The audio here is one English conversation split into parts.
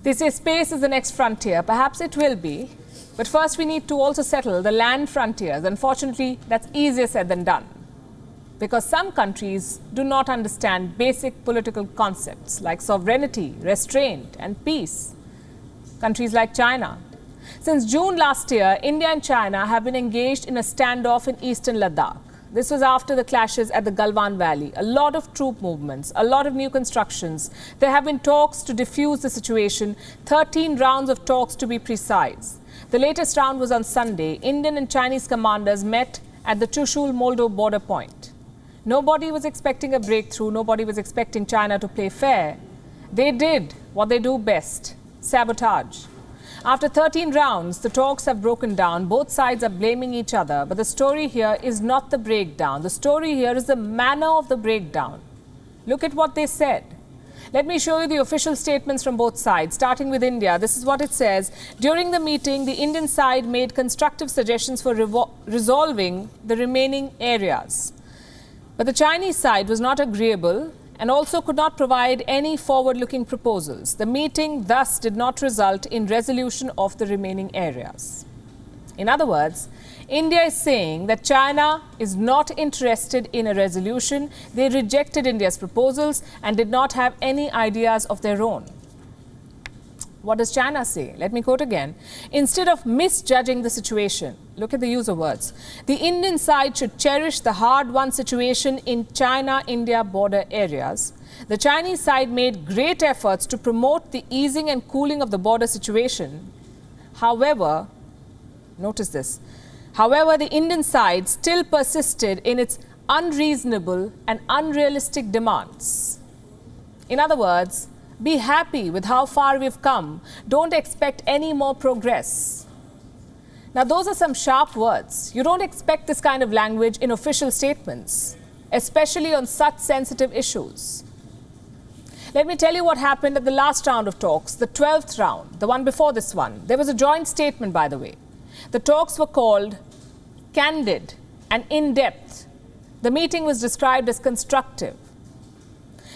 They say space is the next frontier. Perhaps it will be. But first we need to also settle the land frontiers. Unfortunately, that's easier said than done. Because some countries do not understand basic political concepts like sovereignty, restraint and peace. Countries like China. Since June last year, India and China have been engaged in a standoff in eastern Ladakh. This was after the clashes at the Galwan Valley. A lot of troop movements, a lot of new constructions. There have been talks to defuse the situation, 13 rounds of talks to be precise. The latest round was on Sunday. Indian and Chinese commanders met at the Chushul-Moldo border point. Nobody was expecting a breakthrough. Nobody was expecting China to play fair. They did what they do best, sabotage. After 13 rounds, the talks have broken down. Both sides are blaming each other. But the story here is not the breakdown. The story here is the manner of the breakdown. Look at what they said. Let me show you the official statements from both sides. Starting with India, this is what it says. During the meeting, the Indian side made constructive suggestions for resolving the remaining areas. But the Chinese side was not agreeable and also could not provide any forward-looking proposals. The meeting thus did not result in resolution of the remaining areas. In other words, India is saying that China is not interested in a resolution. They rejected India's proposals and did not have any ideas of their own. What does China say? Let me quote again. Instead of misjudging the situation, look at the use of words. The Indian side should cherish the hard-won situation in China-India border areas. The Chinese side made great efforts to promote the easing and cooling of the border situation. However, notice this. However, the Indian side still persisted in its unreasonable and unrealistic demands. In other words, be happy with how far we've come. Don't expect any more progress. Now, those are some sharp words. You don't expect this kind of language in official statements, especially on such sensitive issues. Let me tell you what happened at the last round of talks, the 12th round, the one before this one. There was a joint statement, by the way. The talks were called candid and in-depth. The meeting was described as constructive.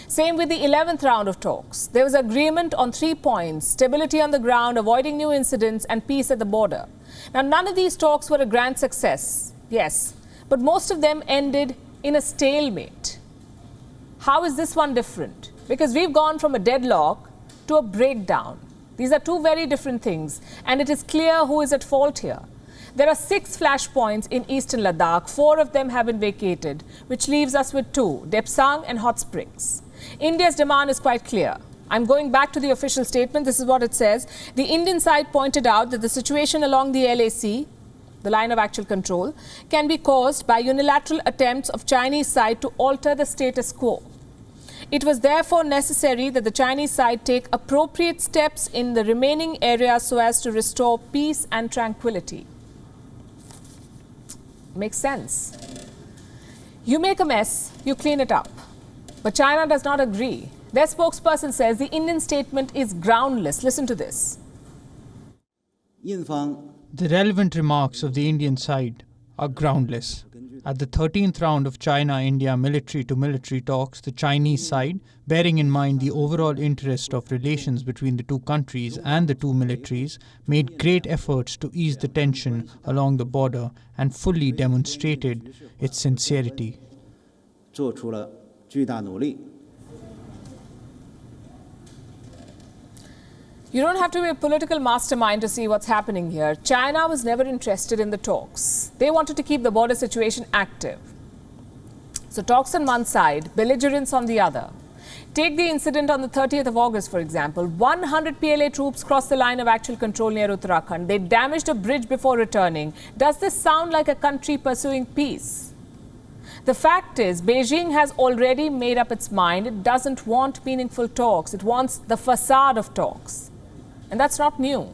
Same with the 11th round of talks. There was agreement on 3 points: stability on the ground, avoiding new incidents, and peace at the border. Now, none of these talks were a grand success, yes, but most of them ended in a stalemate. How is this one different? Because we've gone from a deadlock to a breakdown. These are two very different things, and it is clear who is at fault here. There are 6 flashpoints in eastern Ladakh. 4 of them have been vacated, which leaves us with 2, Depsang and Hot Springs. India's demand is quite clear. I'm going back to the official statement. This is what it says. The Indian side pointed out that the situation along the LAC, the line of actual control, can be caused by unilateral attempts of Chinese side to alter the status quo. It was therefore necessary that the Chinese side take appropriate steps in the remaining areas so as to restore peace and tranquility. Makes sense. You make a mess, you clean it up. But China does not agree. Their spokesperson says the Indian statement is groundless. Listen to this. The relevant remarks of the Indian side are groundless. At the 13th round of China-India military-to-military talks, the Chinese side, bearing in mind the overall interest of relations between the two countries and the two militaries, made great efforts to ease the tension along the border and fully demonstrated its sincerity. You don't have to be a political mastermind to see what's happening here. China was never interested in the talks. They wanted to keep the border situation active. So talks on one side, belligerence on the other. Take the incident on the 30th of August, for example. 100 PLA troops crossed the line of actual control near Uttarakhand. They damaged a bridge before returning. Does this sound like a country pursuing peace? The fact is, Beijing has already made up its mind. It doesn't want meaningful talks. It wants the facade of talks. And that's not new.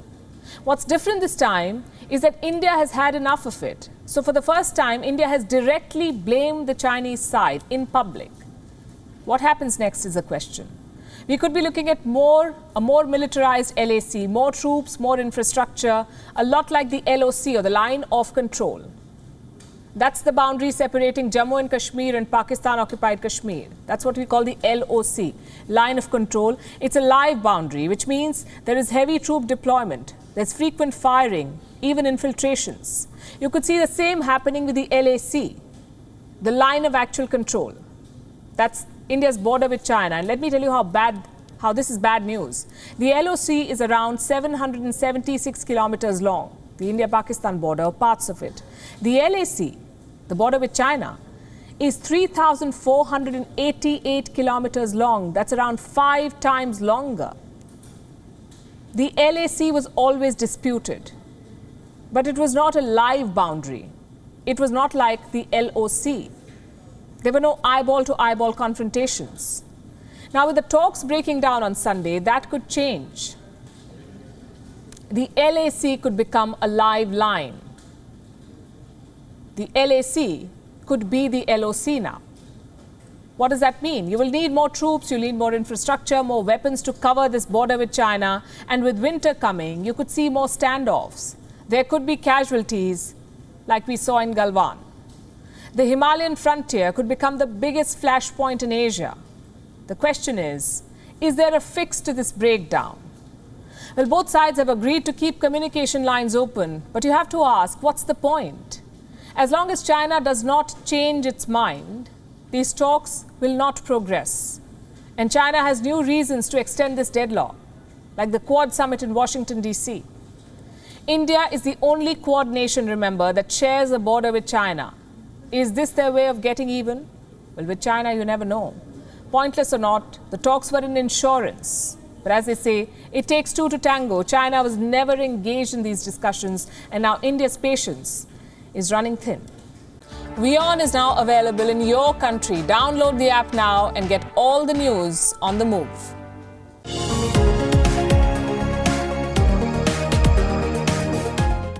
What's different this time is that India has had enough of it. So for the first time, India has directly blamed the Chinese side in public. What happens next is the question. We could be looking at a more militarized LAC, more troops, more infrastructure, a lot like the LOC or the line of control. That's the boundary separating Jammu and Kashmir and Pakistan-occupied Kashmir. That's what we call the LOC, line of control. It's a live boundary, which means there is heavy troop deployment. There's frequent firing, even infiltrations. You could see the same happening with the LAC, the line of actual control. That's India's border with China. And let me tell you how this is bad news. The LOC is around 776 kilometers long, the India-Pakistan border, or parts of it. The LAC, the border with China, is 3,488 kilometers long. That's around 5 times longer. The LAC was always disputed, but it was not a live boundary. It was not like the LOC. There were no eyeball-to-eyeball confrontations. Now, with the talks breaking down on Sunday, that could change. The LAC could become a live line. The LAC could be the LOC now. What does that mean? You will need more troops, you'll need more infrastructure, more weapons to cover this border with China. And with winter coming, you could see more standoffs. There could be casualties like we saw in Galwan. The Himalayan frontier could become the biggest flashpoint in Asia. The question is there a fix to this breakdown? Well, both sides have agreed to keep communication lines open, but you have to ask, what's the point? As long as China does not change its mind, these talks will not progress. And China has new reasons to extend this deadlock, like the Quad summit in Washington, D.C. India is the only Quad nation, remember, that shares a border with China. Is this their way of getting even? Well, with China, you never know. Pointless or not, the talks were an insurance. But as they say, it takes two to tango. China was never engaged in these discussions, and now India's patience is running thin. WION is now available in your country. Download the app now and get all the news on the move.